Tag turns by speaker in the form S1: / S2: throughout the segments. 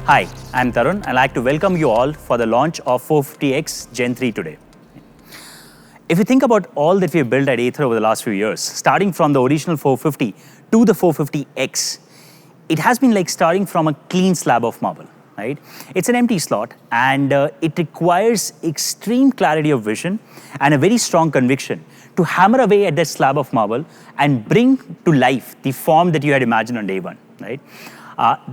S1: Hi, I'm Tarun. I'd like to welcome you all for the launch of 450X Gen 3 today. If you think about all that we've built at Ather over the last few years, starting from the original 450 to the 450X, it has been like starting from a clean slab of marble, right? It's an empty slot and it requires extreme clarity of vision and a very strong conviction to hammer away at that slab of marble and bring to life the form that you had imagined on day one, right?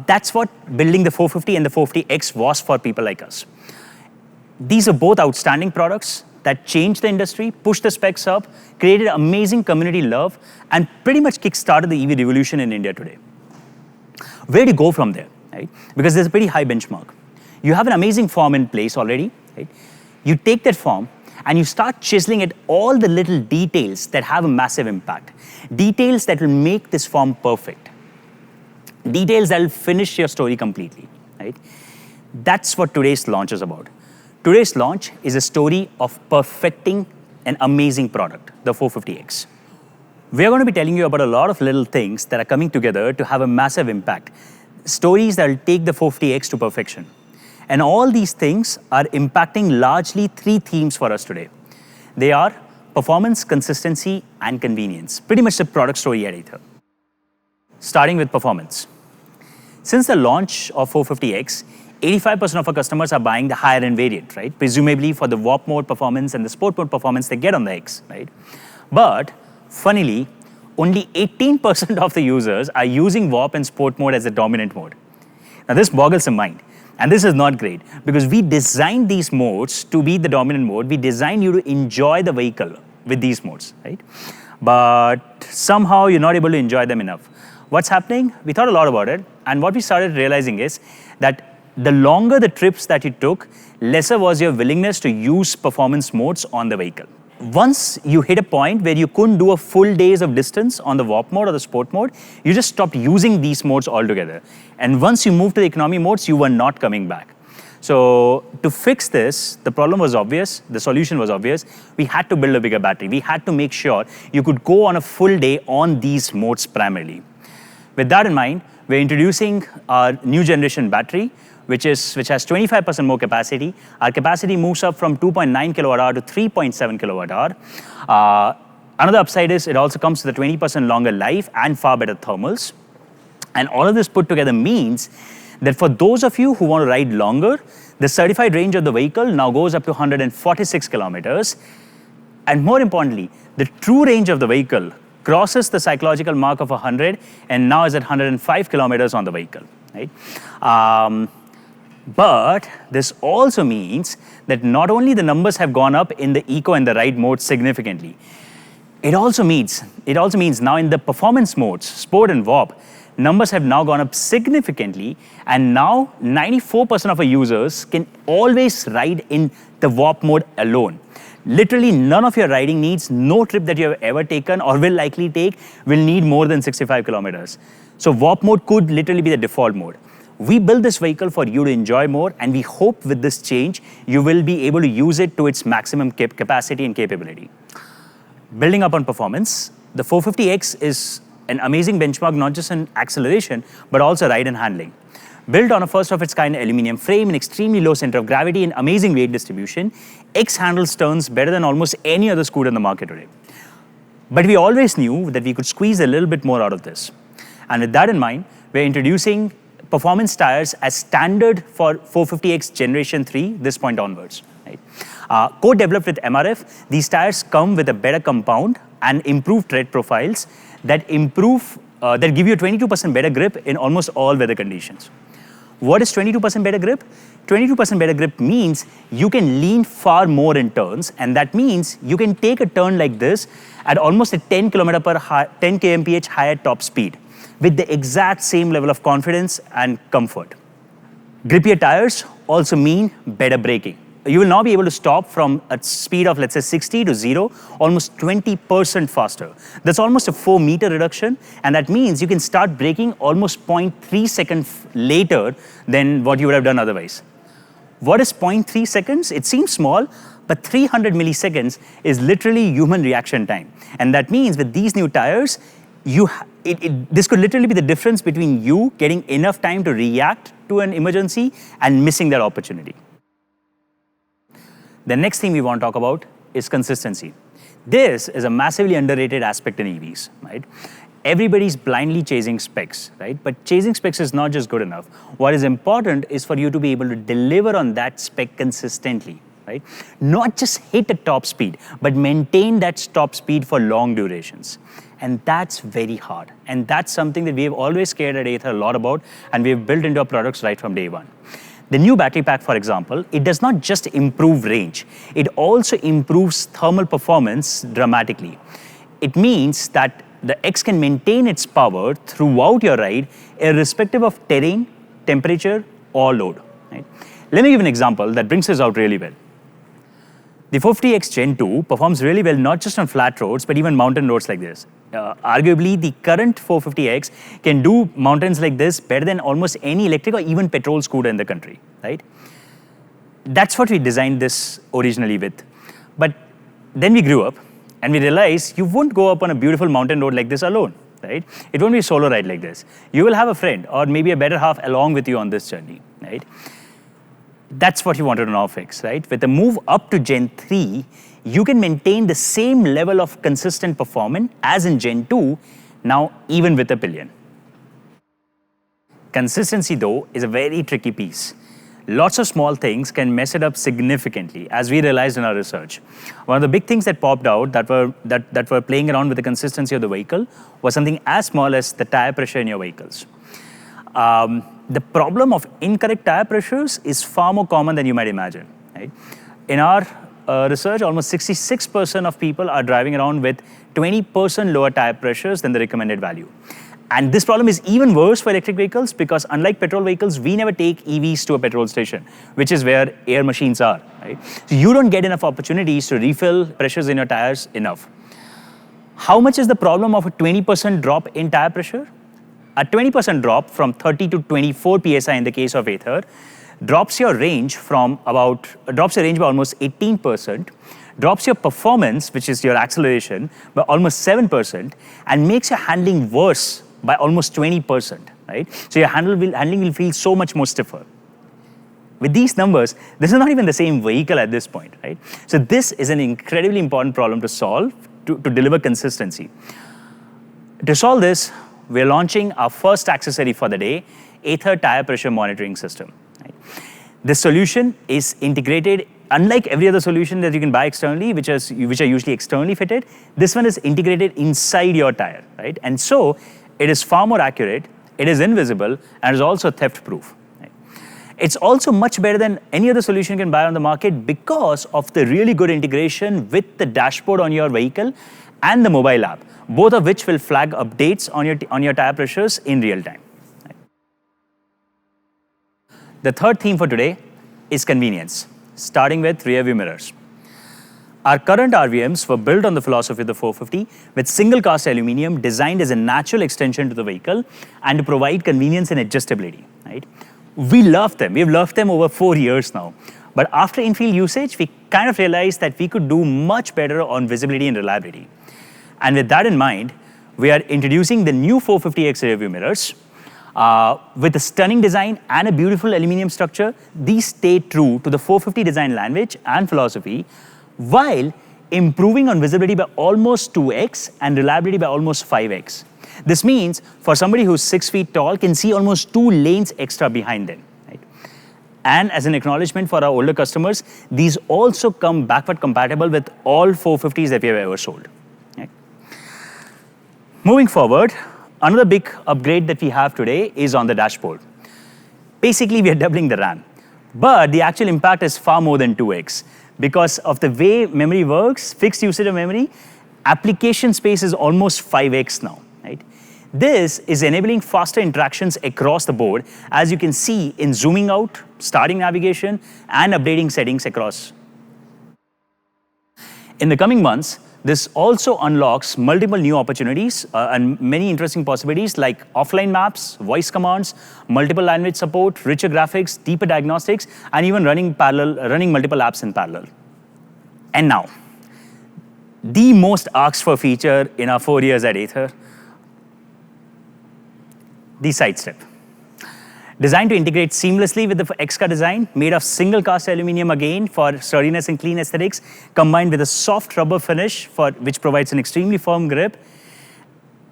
S1: That's what building the 450 and the 450X was for people like us. These are both outstanding products that changed the industry, pushed the specs up, created amazing community love, and pretty much kick-started the EV revolution in India today. Where do you go from there, right? Because there's a pretty high benchmark. You have an amazing form in place already, right? You take that form and you start chiseling at all the little details that have a massive impact. Details that will make this form perfect. Details that will finish your story completely, right? That's what today's launch is about. Today's launch is a story of perfecting an amazing product, the 450X. We're going to be telling you about a lot of little things that are coming together to have a massive impact. Stories that will take the 450X to perfection. And all these things are impacting largely three themes for us today. They are performance, consistency, and convenience. Pretty much the product story at Ather. Starting with performance. Since the launch of 450X, 85% of our customers are buying the higher end variant, right? Presumably for the warp mode performance and the sport mode performance they get on the X, right? But funnily, only 18% of the users are using warp and sport mode as the dominant mode. Now this boggles the mind. And this is not great because we designed these modes to be the dominant mode. We designed you to enjoy the vehicle with these modes, right? But somehow you're not able to enjoy them enough. What's happening? We thought a lot about it, and what we started realizing is that the longer the trips that you took, lesser was your willingness to use performance modes on the vehicle. Once you hit a point where you couldn't do a full days of distance on the warp mode or the sport mode, you just stopped using these modes altogether. And once you moved to the economy modes, you were not coming back. So to fix this, the problem was obvious, the solution was obvious. We had to build a bigger battery. We had to make sure you could go on a full day on these modes primarily. With that in mind, we're introducing our new generation battery, which has 25% more capacity. Our capacity moves up from 2.9 kilowatt hour to 3.7 kilowatt hour. Another upside is it also comes with a 20% longer life and far better thermals. And all of this put together means that for those of you who want to ride longer, the certified range of the vehicle now goes up to 146 kilometers. And more importantly, the true range of the vehicle crosses the psychological mark of 100 and now is at 105 kilometers on the vehicle, right? But this also means that not only the numbers have gone up in the eco and the ride mode significantly, it also means now in the performance modes, sport and warp, numbers have now gone up significantly, and now 94% of our users can always ride in the warp mode alone. Literally none of your riding needs, no trip that you have ever taken or will likely take will need more than 65 kilometers. So warp mode could literally be the default mode. We built this vehicle for you to enjoy more, and we hope with this change, you will be able to use it to its maximum capacity and capability. Building up on performance, the 450X is an amazing benchmark, not just in acceleration, but also ride and handling. Built on a first of its kind aluminum frame, an extremely low center of gravity and amazing weight distribution, X handles turns better than almost any other scooter in the market today. But we always knew that we could squeeze a little bit more out of this. And with that in mind, we're introducing performance tires as standard for 450X Generation 3 this point onwards. Right? Co-developed with MRF, these tires come with a better compound and improved tread profiles that give you a 22% better grip in almost all weather conditions. What is 22% better grip? 22% better grip means you can lean far more in turns, and that means you can take a turn like this at almost a 10 kmph higher top speed with the exact same level of confidence and comfort. Grippier tires also mean better braking. You will now be able to stop from a speed of, let's say, 60 to 0, almost 20% faster. That's almost a 4-meter reduction, and that means you can start braking almost 0.3 seconds later than what you would have done otherwise. What is 0.3 seconds? It seems small, but 300 milliseconds is literally human reaction time. And that means with these new tires, this could literally be the difference between you getting enough time to react to an emergency and missing that opportunity. The next thing we want to talk about is consistency. This is a massively underrated aspect in EVs, right? Everybody's blindly chasing specs, right? But chasing specs is not just good enough. What is important is for you to be able to deliver on that spec consistently, right? Not just hit a top speed, but maintain that top speed for long durations. And that's very hard. And that's something that we have always cared at Ather a lot about, and we have built into our products right from day one. The new battery pack, for example, it does not just improve range, it also improves thermal performance dramatically. It means that the X can maintain its power throughout your ride, irrespective of terrain, temperature, or load. Right? Let me give an example that brings this out really well. The 450X Gen 2 performs really well not just on flat roads, but even mountain roads like this. Arguably, the current 450X can do mountains like this better than almost any electric or even petrol scooter in the country, right? That's what we designed this originally with. But then we grew up and we realized you won't go up on a beautiful mountain road like this alone, right? It won't be a solo ride like this. You will have a friend or maybe a better half along with you on this journey, right? That's what you wanted to now fix, right? With the move up to Gen 3, you can maintain the same level of consistent performance as in Gen 2, now even with a pillion. Consistency, though, is a very tricky piece. Lots of small things can mess it up significantly, as we realized in our research. One of the big things that popped out that were playing around with the consistency of the vehicle was something as small as the tire pressure in your vehicles. The problem of incorrect tire pressures is far more common than you might imagine. Right? In our research, almost 66% of people are driving around with 20% lower tire pressures than the recommended value. And this problem is even worse for electric vehicles because unlike petrol vehicles, we never take EVs to a petrol station, which is where air machines are. Right? So you don't get enough opportunities to refill pressures in your tires enough. How much is the problem of a 20% drop in tire pressure? A 20% drop from 30 to 24 psi in the case of Ather drops your range by almost 18%, drops your performance, which is your acceleration, by almost 7%, and makes your handling worse by almost 20%. Right? So your handling will feel so much more stiffer. With these numbers, this is not even the same vehicle at this point. Right? So this is an incredibly important problem to solve to deliver consistency. To solve this, we're launching our first accessory for the day, Ather Tire Pressure Monitoring System. Right? This solution is integrated, unlike every other solution that you can buy externally, which are usually externally fitted, this one is integrated inside your tire, right? And so it is far more accurate, it is invisible, and is also theft-proof. Right? It's also much better than any other solution you can buy on the market because of the really good integration with the dashboard on your vehicle and the mobile app, both of which will flag updates on your tire pressures in real time. Right? The third theme for today is convenience, starting with rear view mirrors. Our current RVMs were built on the philosophy of the 450 with single cast aluminum designed as a natural extension to the vehicle and to provide convenience and adjustability. Right? We love them. We've loved them over 4 years now. But after in-field usage, we kind of realized that we could do much better on visibility and reliability. And with that in mind, we are introducing the new 450X rearview mirrors. With a stunning design and a beautiful aluminum structure, these stay true to the 450 design language and philosophy while improving on visibility by almost 2x and reliability by almost 5x. This means for somebody who's 6 feet tall can see almost 2 lanes extra behind them. Right? And as an acknowledgement for our older customers, these also come backward compatible with all 450s that we have ever sold. Moving forward, another big upgrade that we have today is on the dashboard. Basically, we are doubling the RAM. But the actual impact is far more than 2x. Because of the way memory works, fixed usage of memory, application space is almost 5x now, right? This is enabling faster interactions across the board, as you can see in zooming out, starting navigation, and updating settings across. In the coming months, this also unlocks multiple new opportunities and many interesting possibilities like offline maps, voice commands, multiple language support, richer graphics, deeper diagnostics, and even running multiple apps in parallel. And now, the most asked for feature in our 4 years at Ather, the sidestep. Designed to integrate seamlessly with the XCA design, made of single cast aluminum again for sturdiness and clean aesthetics, combined with a soft rubber finish which provides an extremely firm grip.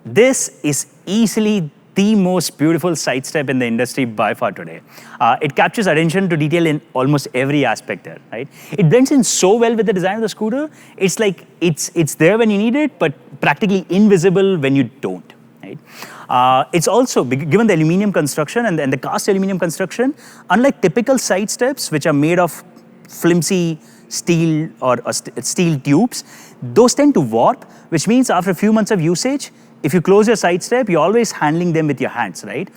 S1: This is easily the most beautiful sidestep in the industry by far today. It captures attention to detail in almost every aspect there, right? It blends in so well with the design of the scooter. It's like it's there when you need it, but practically invisible when you don't, right? It's also, given the aluminum construction and the cast aluminum construction, unlike typical side steps, which are made of flimsy steel or steel tubes, those tend to warp, which means after a few months of usage, if you close your side step, you're always handling them with your hands, right?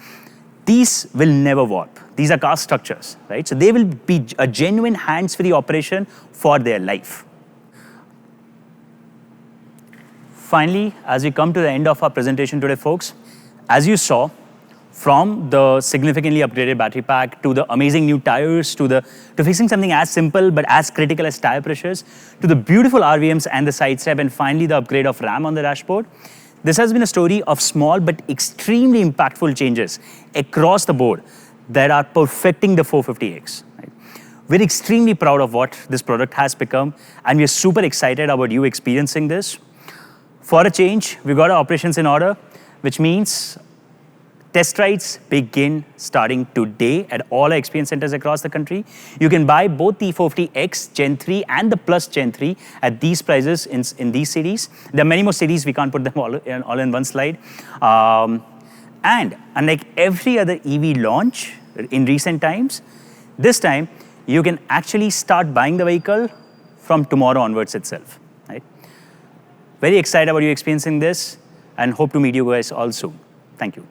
S1: These will never warp. These are cast structures, right? So they will be a genuine hands-free operation for their life. Finally, as we come to the end of our presentation today, folks, as you saw, from the significantly upgraded battery pack to the amazing new tires to fixing something as simple but as critical as tire pressures to the beautiful RVMs and the sidestep and finally the upgrade of RAM on the dashboard, this has been a story of small but extremely impactful changes across the board that are perfecting the 450X. Right? We're extremely proud of what this product has become, and we're super excited about you experiencing this. For a change, we've got our operations in order, which means test rides begin starting today at all our experience centers across the country. You can buy both the 450X Gen 3 and the Plus Gen 3 at these prices in these cities. There are many more cities, we can't put them all in one slide. And unlike every other EV launch in recent times, this time you can actually start buying the vehicle from tomorrow onwards itself. Right? Very excited about you experiencing this and hope to meet you guys all soon. Thank you.